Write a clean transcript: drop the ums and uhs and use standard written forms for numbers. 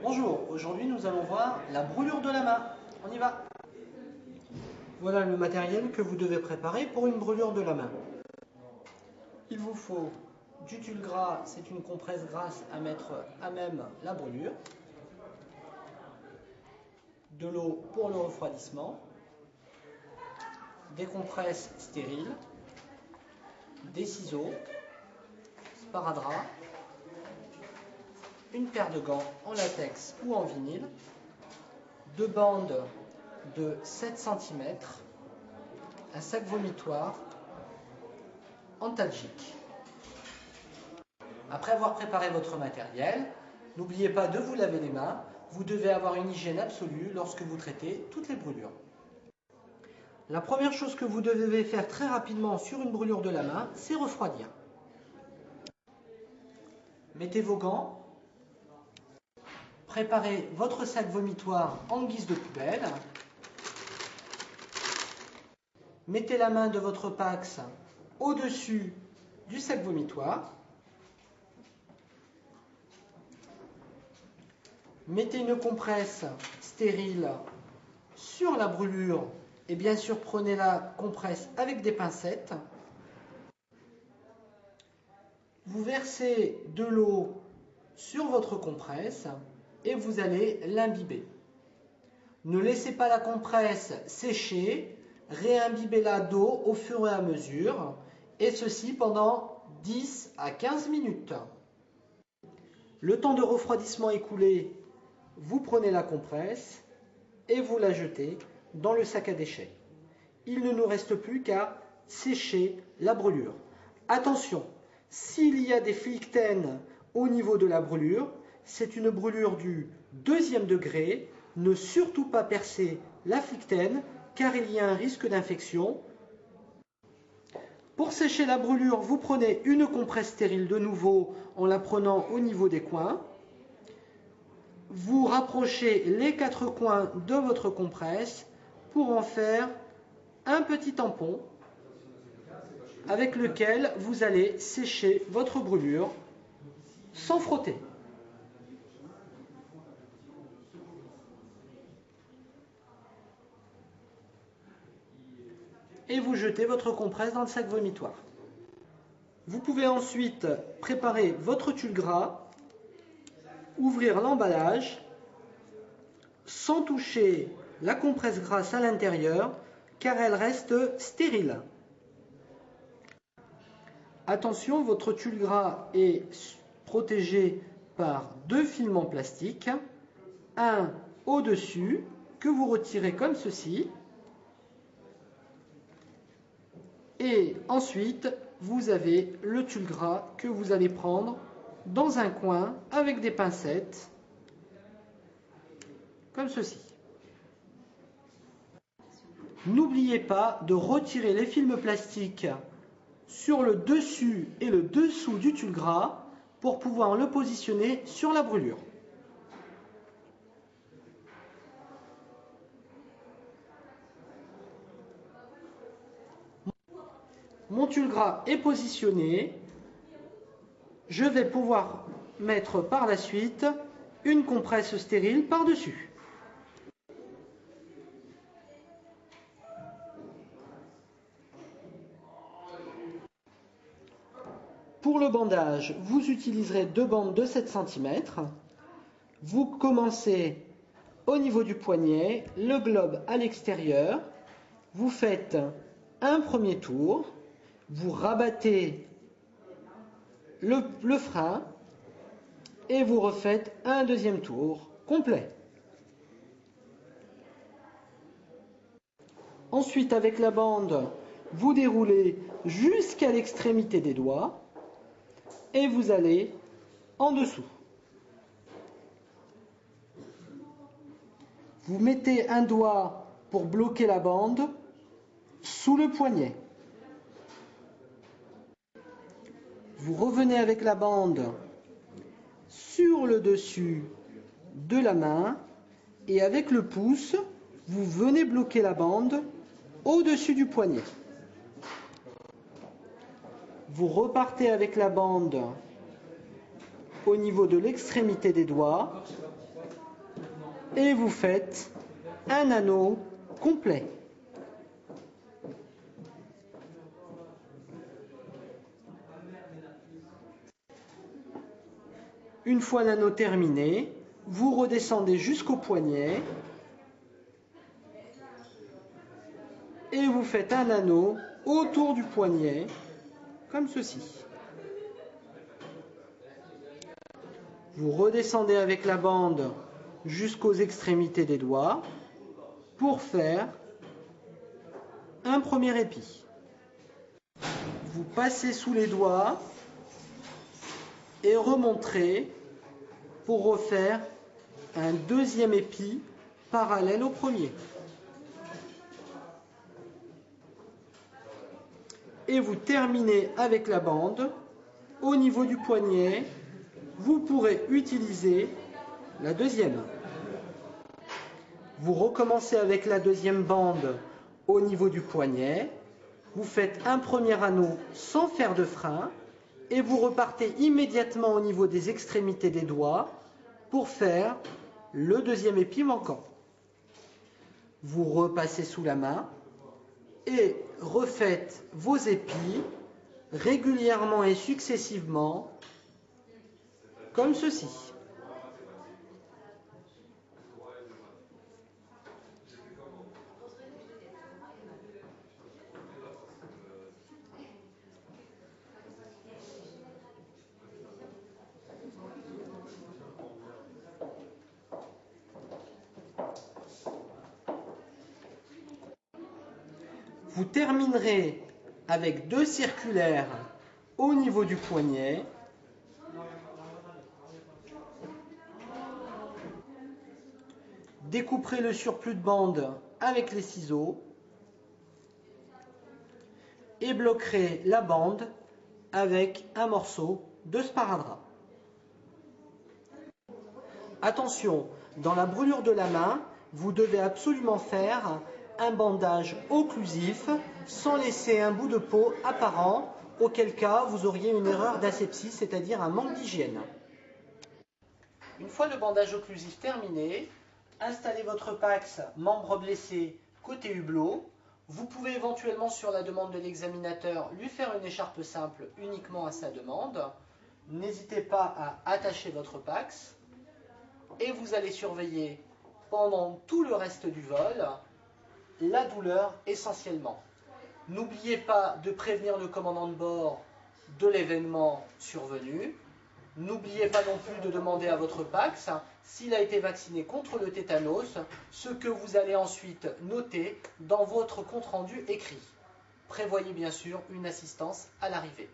Bonjour, aujourd'hui nous allons voir la brûlure de la main. On y va. Voilà le matériel que vous devez préparer pour une brûlure de la main. Il vous faut du tulle gras, c'est une compresse grasse à mettre à même la brûlure, de l'eau pour le refroidissement, des compresses stériles, des ciseaux, sparadrap, une paire de gants en latex ou en vinyle, deux bandes de 7 cm, un sac vomitoire, antalgique. Après avoir préparé votre matériel, n'oubliez pas de vous laver les mains. Vous devez avoir une hygiène absolue lorsque vous traitez toutes les brûlures. La première chose que vous devez faire très rapidement sur une brûlure de la main, c'est refroidir. Mettez vos gants. Préparez votre sac vomitoire en guise de poubelle. Mettez la main de votre Pax au-dessus du sac vomitoire. Mettez une compresse stérile sur la brûlure et bien sûr prenez la compresse avec des pincettes. Vous versez de l'eau sur votre compresse et vous allez l'imbiber. Ne laissez pas la compresse sécher, réimbibez-la d'eau au fur et à mesure et ceci pendant 10 à 15 minutes. Le temps de refroidissement écoulé, vous prenez la compresse et vous la jetez dans le sac à déchets. Il ne nous reste plus qu'à sécher la brûlure. Attention, s'il y a des fichtènes au niveau de la brûlure, c'est une brûlure du 2e degré. Ne surtout pas percer la fichtène car il y a un risque d'infection. Pour sécher la brûlure, vous prenez une compresse stérile de nouveau en la prenant au niveau des coins. Vous rapprochez les 4 coins de votre compresse pour en faire un petit tampon avec lequel vous allez sécher votre brûlure sans frotter. Et vous jetez votre compresse dans le sac vomitoire. Vous pouvez ensuite préparer votre tulle gras, ouvrir l'emballage sans toucher la compresse grasse à l'intérieur car elle reste stérile. Attention, votre tulle gras est protégé par 2 filaments plastiques, un au-dessus que vous retirez comme ceci et ensuite vous avez le tulle gras que vous allez prendre dans un coin avec des pincettes comme ceci. N'oubliez pas de retirer les films plastiques sur le dessus et le dessous du tulle gras pour pouvoir le positionner sur la brûlure. Mon tulle gras est positionné. Je vais pouvoir mettre par la suite une compresse stérile par-dessus. Pour le bandage, vous utiliserez 2 bandes de 7 cm. Vous commencez au niveau du poignet, le globe à l'extérieur. Vous faites un premier tour. Vous rabattez le frein et vous refaites un deuxième tour complet. Ensuite, avec la bande, vous déroulez jusqu'à l'extrémité des doigts et vous allez en dessous. Vous mettez un doigt pour bloquer la bande sous le poignet. Vous revenez avec la bande sur le dessus de la main et avec le pouce, vous venez bloquer la bande au-dessus du poignet. Vous repartez avec la bande au niveau de l'extrémité des doigts et vous faites un anneau complet. Une fois l'anneau terminé, vous redescendez jusqu'au poignet et vous faites un anneau autour du poignet, comme ceci. Vous redescendez avec la bande jusqu'aux extrémités des doigts pour faire un premier épi. Vous passez sous les doigts et remonterez pour refaire un deuxième épi parallèle au premier. Et vous terminez avec la bande au niveau du poignet. Vous pourrez utiliser la deuxième. Vous recommencez avec la deuxième bande au niveau du poignet. Vous faites un premier anneau sans faire de frein et vous repartez immédiatement au niveau des extrémités des doigts pour faire le deuxième épi manquant. Vous repassez sous la main et refaites vos épis régulièrement et successivement comme ceci. Vous terminerez avec 2 circulaires au niveau du poignet. Découperez le surplus de bande avec les ciseaux et bloquerez la bande avec un morceau de sparadrap. Attention, dans la brûlure de la main, vous devez absolument faire un bandage occlusif sans laisser un bout de peau apparent, auquel cas vous auriez une erreur d'asepsie, c'est-à-dire un manque d'hygiène. Une fois le bandage occlusif terminé, installez votre Pax membre blessé côté hublot. Vous pouvez éventuellement, sur la demande de l'examinateur, lui faire une écharpe simple uniquement à sa demande. N'hésitez pas à attacher votre Pax et vous allez surveiller pendant tout le reste du vol la douleur essentiellement. N'oubliez pas de prévenir le commandant de bord de l'événement survenu. N'oubliez pas non plus de demander à votre Pax s'il a été vacciné contre le tétanos, ce que vous allez ensuite noter dans votre compte-rendu écrit. Prévoyez bien sûr une assistance à l'arrivée.